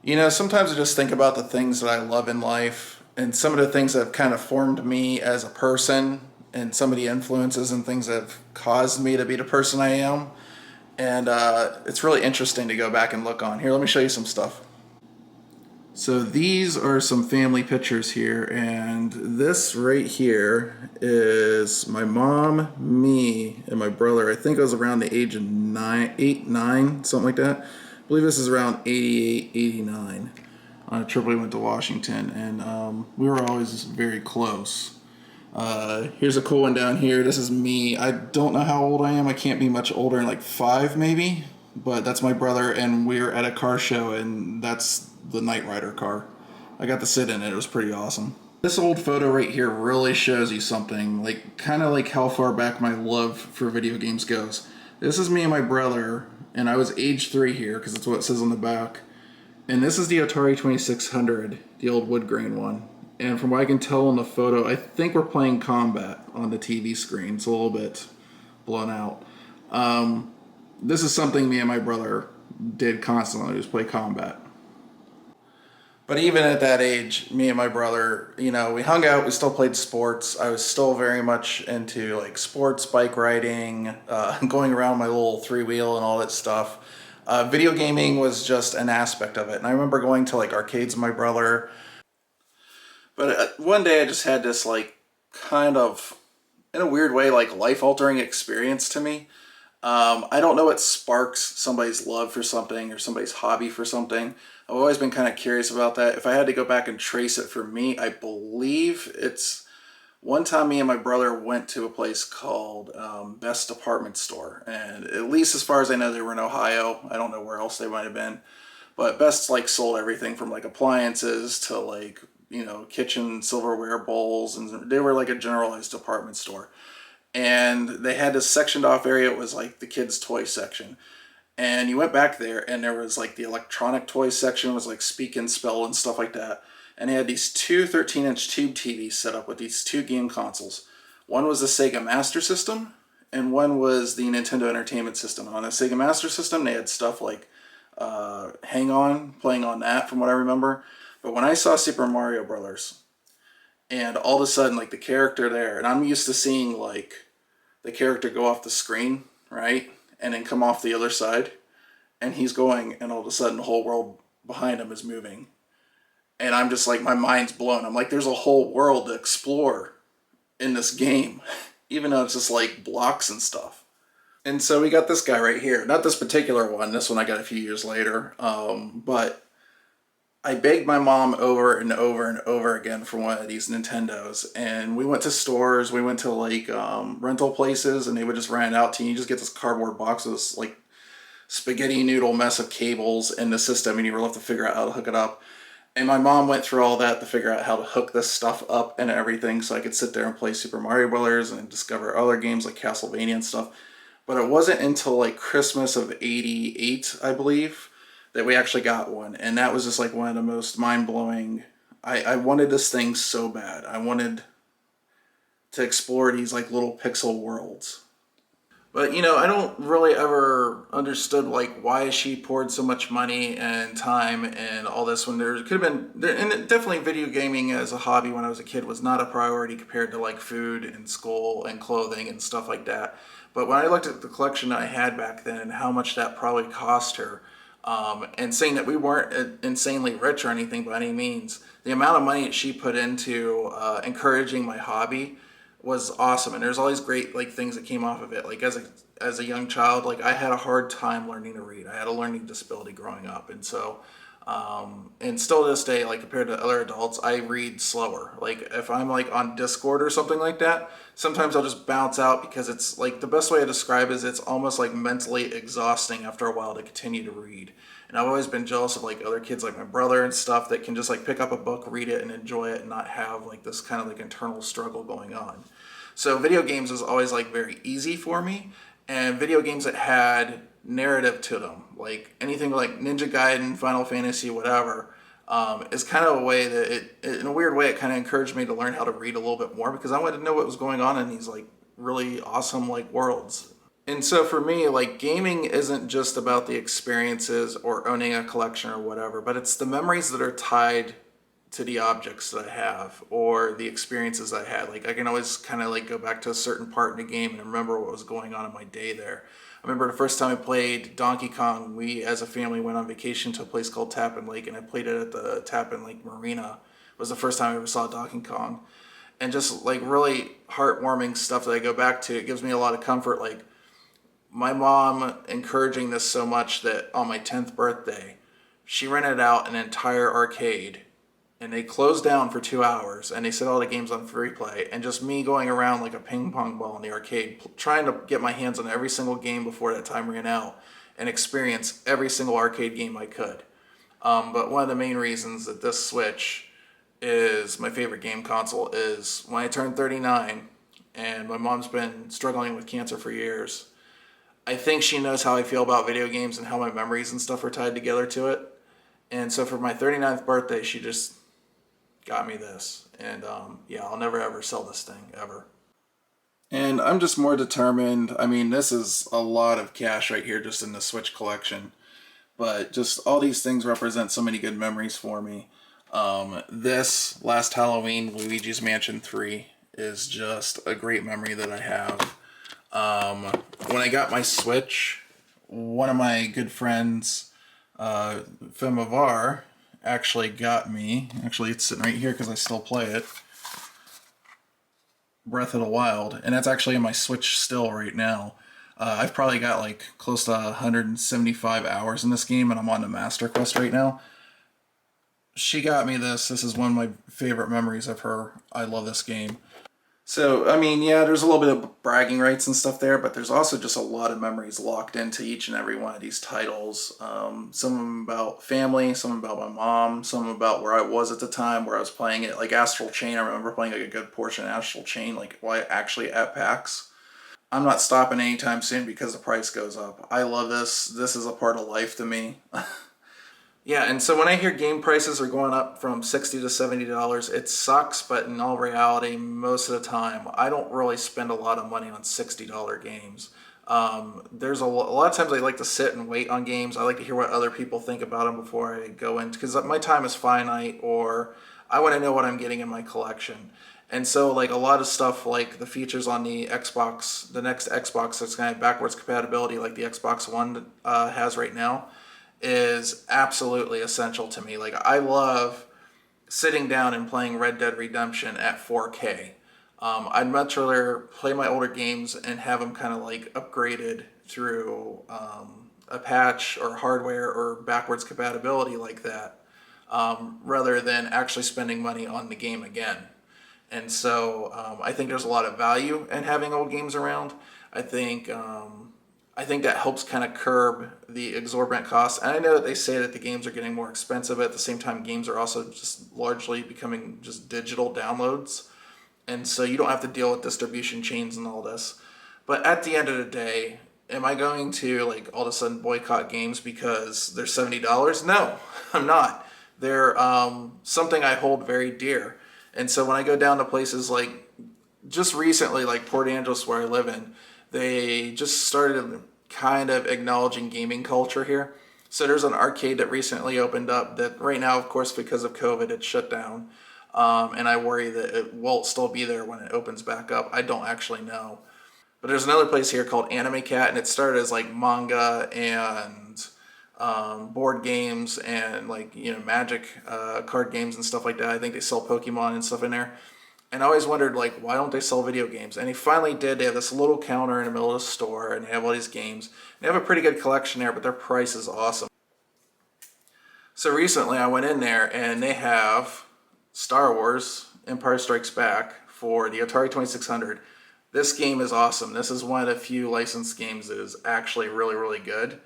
You know, sometimes I just think about the things that I love in life and some of the things that have kind of formed me as a person and some of the influences and things that have caused me to be the person I am. And it's really interesting to go back and look on. Here, let me show you some stuff. So these are some family pictures here, and this right here is my mom, me, and my brother. I think I was around the age of 9, 8, 9, something like that. I believe this is around 88, 89 on a trip we went to Washington, and we were always very close. Here's a cool one down here. This is me. I don't know how old I am. I can't be much older than like 5 maybe, but that's my brother, and we're at a car show, and that's the Knight Rider car. I got to sit in it. It was pretty awesome. This old photo right here really shows you something, like kind of like how far back my love for video games goes. This is me and my brother, and I was age 3 here because that's what it says on the back. And this is the Atari 2600, the old wood grain one. And from what I can tell in the photo, I think we're playing Combat on the TV screen. It's a little bit blown out. This is something me and my brother did constantly, was play Combat. But even at that age, me and my brother, you know, we hung out, we still played sports. I was still very much into like sports, bike riding, going around my little 3 wheel and all that stuff. Video gaming was just an aspect of it. And I remember going to like arcades with my brother. But one day I just had this like kind of, in a weird way, like life altering experience to me. I don't know what sparks somebody's love for something or somebody's hobby for something. I've always been kind of curious about that. If I had to go back and trace it for me, I believe it's one time me and my brother went to a place called Best Department Store. And at least as far as I know, they were in Ohio. I don't know where else they might have been. But Best like sold everything from like appliances to like, you know, kitchen silverware bowls. And they were like a generalized department store, and they had this sectioned off area. It was like the kids toy section, and you went back there and there was like the electronic toy section was like speak and spell and stuff like that, and they had these two 13-inch tube TVs set up with these two game consoles. One was the Sega Master System and one was the Nintendo Entertainment System. And on the Sega Master System they had stuff like Hang On playing on that from what I remember. But when I saw Super Mario Brothers, and all of a sudden like the character there, and I'm used to seeing like the character go off the screen, right, and then come off the other side, and he's going, and all of a sudden the whole world behind him is moving, and I'm just like, my mind's blown. I'm like, there's a whole world to explore in this game, even though it's just like blocks and stuff. And so we got this guy right here, not this particular one. This one I got a few years later, but I begged my mom over and over and over again for one of these Nintendos, and we went to stores, we went to like rental places, and they would just rent it out to you. You just get this cardboard box with this like spaghetti noodle mess of cables in the system, and you were left to figure out how to hook it up. And my mom went through all that to figure out how to hook this stuff up and everything, so I could sit there and play Super Mario Brothers and discover other games like Castlevania and stuff. But it wasn't until like Christmas of '88, I believe, that we actually got one. And that was just like one of the most mind blowing. I wanted this thing so bad. I wanted to explore these like little pixel worlds. But you know, I don't really ever understood like why she poured so much money and time and all this when there could have been there, and definitely video gaming as a hobby when I was a kid was not a priority compared to like food and school and clothing and stuff like that. But when I looked at the collection I had back then and how much that probably cost her, and saying that we weren't insanely rich or anything by any means, the amount of money that she put into encouraging my hobby was awesome. And there's all these great like things that came off of it. Like as a young child, like I had a hard time learning to read. I had a learning disability growing up, and so and still to this day, like compared to other adults, I read slower. Like if I'm like on Discord or something like that, sometimes I'll just bounce out because it's like the best way to describe it is it's almost like mentally exhausting after a while to continue to read. And I've always been jealous of like other kids like my brother and stuff that can just like pick up a book, read it, and enjoy it and not have like this kind of like internal struggle going on. So video games was always like very easy for me, and video games that had narrative to them, like anything like Ninja Gaiden, Final Fantasy, whatever, is kind of a way that in a weird way, it kind of encouraged me to learn how to read a little bit more because I wanted to know what was going on in these like really awesome like worlds. And so for me, like gaming isn't just about the experiences or owning a collection or whatever, but it's the memories that are tied to the objects that I have or the experiences I had. Like I can always kind of like go back to a certain part in the game and remember what was going on in my day there. I remember the first time I played Donkey Kong, we as a family went on vacation to a place called Tappan Lake, and I played it at the Tappan Lake Marina. It was the first time I ever saw Donkey Kong. And just like really heartwarming stuff that I go back to. It gives me a lot of comfort. Like my mom encouraging this so much that on my 10th birthday, she rented out an entire arcade and they closed down for 2 hours and they set all the games on free play, and just me going around like a ping pong ball in the arcade trying to get my hands on every single game before that time ran out and experience every single arcade game I could. But one of the main reasons that this Switch is my favorite game console is when I turned 39 and my mom's been struggling with cancer for years. I think she knows how I feel about video games and how my memories and stuff are tied together to it. And so for my 39th birthday, she just got me this. And yeah, I'll never ever sell this thing, ever. And I'm just more determined. I mean, this is a lot of cash right here just in the Switch collection. But just all these things represent so many good memories for me. This last Halloween, Luigi's Mansion 3, is just a great memory that I have. When I got my Switch, one of my good friends, Femavar, actually got me, actually it's sitting right here because I still play it, Breath of the Wild, and that's actually in my Switch still right now. I've probably got like close to 175 hours in this game, and I'm on the Master Quest right now. She got me this. This is one of my favorite memories of her. I love this game. So, I mean, yeah, there's a little bit of bragging rights and stuff there, but there's also just a lot of memories locked into each and every one of these titles. Some of them about family, some about my mom, some about where I was at the time, where I was playing it. Like Astral Chain, I remember playing like a good portion of Astral Chain, like while actually at PAX. I'm not stopping anytime soon because the price goes up. I love this. This is a part of life to me. Yeah, and so when I hear game prices are going up from $60 to $70, it sucks, but in all reality, most of the time, I don't really spend a lot of money on $60 games. There's a lot of times I like to sit and wait on games. I like to hear what other people think about them before I go in, because my time is finite, or I want to know what I'm getting in my collection. And so, like, a lot of stuff, like the features on the Xbox, the next Xbox that's kind of backwards compatibility, like the Xbox One has right now, is absolutely essential to me. Like, I love sitting down and playing Red Dead Redemption at 4K. I'd much rather play my older games and have them kind of like upgraded through a patch or hardware or backwards compatibility like that, rather than actually spending money on the game again. And so I think there's a lot of value in having old games around. I think I think that helps kind of curb the exorbitant costs. And I know that they say that the games are getting more expensive. At the same time, games are also just largely becoming just digital downloads. And so you don't have to deal with distribution chains and all this. But at the end of the day, am I going to like all of a sudden boycott games because they're $70? No, I'm not. They're something I hold very dear. And so when I go down to places like just recently, like Port Angeles, where I live in, they just started kind of acknowledging gaming culture here. So there's an arcade that recently opened up that right now, of course, because of COVID, it's shut down. And I worry that it will still be there when it opens back up. I don't actually know. But there's another place here called Anime Cat, and it started as like manga and board games and like, you know, Magic card games and stuff like that. I think they sell Pokemon and stuff in there. And I always wondered, like, why don't they sell video games? And he finally did. They have this little counter in the middle of the store, and they have all these games. They have a pretty good collection there, but their price is awesome. So recently I went in there, and they have Star Wars Empire Strikes Back for the Atari 2600. This game is awesome. This is one of the few licensed games that is actually really, really good.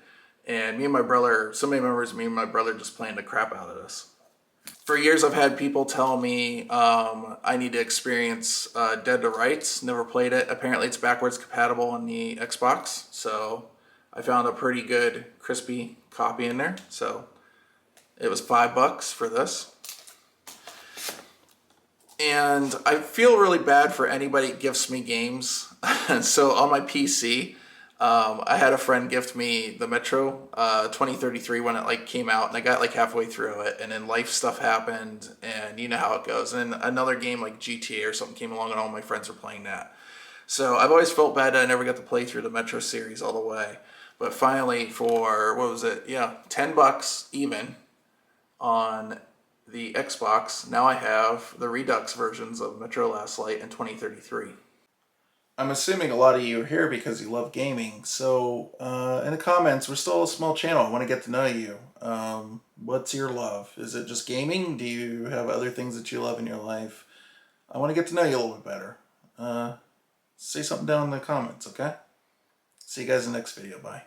And me and my brother, so many members of me and my brother just playing the crap out of this. For years, I've had people tell me I need to experience Dead to Rights. Never played it. Apparently, it's backwards compatible on the Xbox. So I found a pretty good, crispy copy in there. So it was $5 for this. And I feel really bad for anybody that gifts me games. So on my PC, I had a friend gift me the Metro 2033 when it like came out, and I got like halfway through it, and then life stuff happened, and you know how it goes. And then another game like GTA or something came along, and all my friends were playing that. So I've always felt bad that I never got to play through the Metro series all the way. But finally, for what was it? Yeah, $10 even on the Xbox. Now I have the Redux versions of Metro Last Light and 2033. I'm assuming a lot of you are here because you love gaming. So in the comments, we're still a small channel. I want to get to know you. What's your love? Is it just gaming? Do you have other things that you love in your life? I want to get to know you a little bit better. Say something down in the comments, okay? See you guys in the next video. Bye.